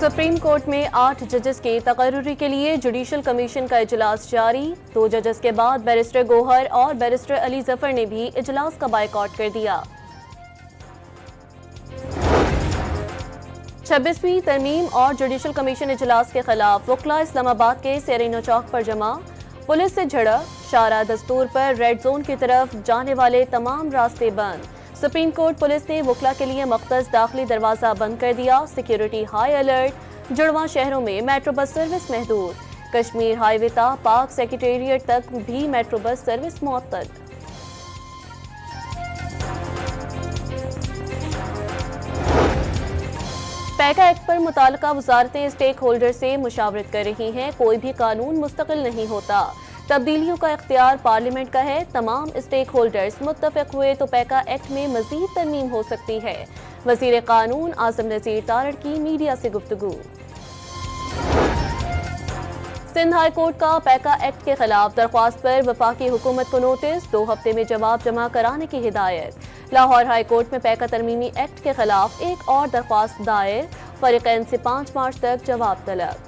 Supreme court में 8 जजेस के तकर्रुरी के लिए जुडिशल कमीशन का इजलास जारी। 2 जजेस के बाद बैरिस्टर गोहर और बैरिस्टर अली जफर ने भी इजलास का बायकॉट कर दिया। 26वीं तरमीम और जुडिशल कमीशन इजलास के खिलाफ वकला इस्लामाबाद के सेरीनो चौक पर जमा। पुलिस से झड़प, शारा दस्तूर पर रेड जोन की तरफ जाने वाले तमाम रास्ते बंद। सुप्रीम कोर्ट पुलिस ने वकला के लिए मख्तस दाखिली दरवाजा बंद कर दिया। Security high alert. जुड़वा शहरों में मेट्रो बस सर्विस महदूद। कश्मीर हाईवे ता पाक सेक्रेटेरिएट तक भी मेट्रो बस सर्विस मुअत्तल। पैका एक्ट पर मुताल्लिका वजारतें स्टेक होल्डर से मुशावरत कर रही हैं। कोई भी कानून मुस्तकिल नहीं होता। तब्दीलियों का इख्तियार पार्लियामेंट का है। तमाम स्टेक होल्डर्स मुत्तफिक हुए तो पैका एक्ट में मजीद तरमीम हो सकती है। वजीर कानून आजम नज़ीर तारड़ की मीडिया से गुफ्तगू। सिंध हाई कोर्ट का पैका एक्ट के खिलाफ दरख्वास्त पर वफाकी हुकूमत को नोटिस। 2 हफ्ते में जवाब जमा कराने की हिदायत। लाहौर हाई कोर्ट में पैका तरमीमी एक्ट के खिलाफ एक और दरख्वास्त दायर। फरीकैन से 5 मार्च तक जवाब तलब।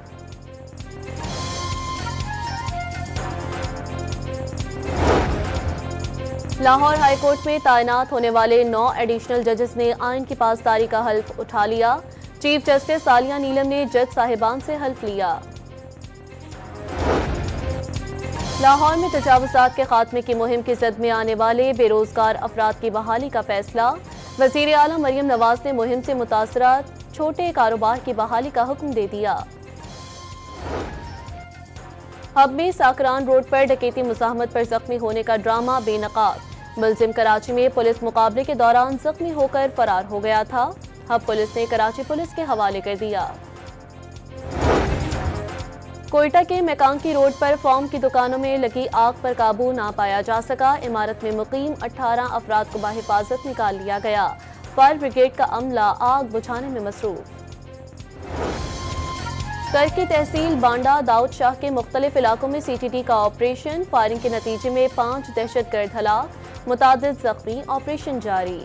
लाहौर हाई कोर्ट में तैनात होने वाले 9 एडिशनल जजेस ने आइन की पासदारी का हल्फ उठा लिया। चीफ जस्टिस सालिया नीलम ने जज साहिबान से हल्फ लिया। लाहौर में तजावुज़ात के खात्मे की मुहिम की जद में आने वाले बेरोजगार अफराद की बहाली का फैसला। वज़ीर आला मरियम नवाज ने मुहिम से मुतासरा छोटे कारोबार की बहाली का हुक्म दे दिया। हब में साकरान रोड पर डकैती मुज़ाहमत पर जख्मी होने का ड्रामा बेनकाब। मुलजिम कराची में पुलिस मुकाबले के दौरान जख्मी होकर फरार हो गया था। हब पुलिस ने कराची पुलिस के हवाले कर दिया। कोयटा के मैकांकी रोड पर फॉर्म की दुकानों में लगी आग पर काबू ना पाया जा सका। इमारत में मुकीम 18 अफराद को बाहिफाजत निकाल लिया गया। फायर ब्रिगेड का अमला आग बुझाने में मसरूफ। करकी तहसील बांडा दाऊद शाह के मुख्तलिफ इलाकों में CTT का ऑपरेशन। फायरिंग के नतीजे में 5 दहशतगर्द हलाक, मुतादिद जख्मी। ऑपरेशन जारी।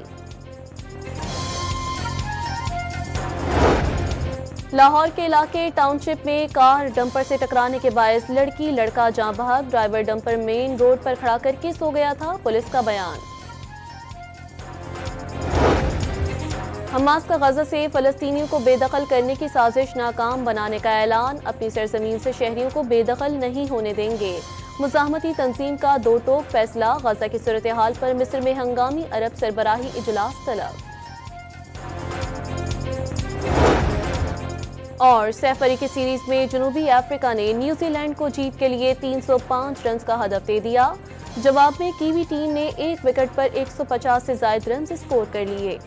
लाहौर के इलाके टाउनशिप में कार डंपर से टकराने के बायस लड़की लड़का जाँ बहक। ड्राइवर डंपर मेन रोड पर खड़ा करके सो गया था। पुलिस का बयान। हमास का गजा से फलस्तीनियों को बेदखल करने की साजिश नाकाम बनाने का ऐलान। अपनी सरजमीन से शहरियों को बेदखल नहीं होने देंगे। मुज़ाहमती तंजीम का 2 टोक फैसला। गजा की सूरत हाल पर मिस्र में हंगामी अरब सरबराही इजलास तलब। और सैफ अली की सीरीज में जनूबी अफ्रीका ने न्यूजीलैंड को जीत के लिए 305 रन का हदफ दे दिया। जवाब में कीवी टीम ने 1 विकेट पर 150 से ज्यादा रन स्कोर कर लिए।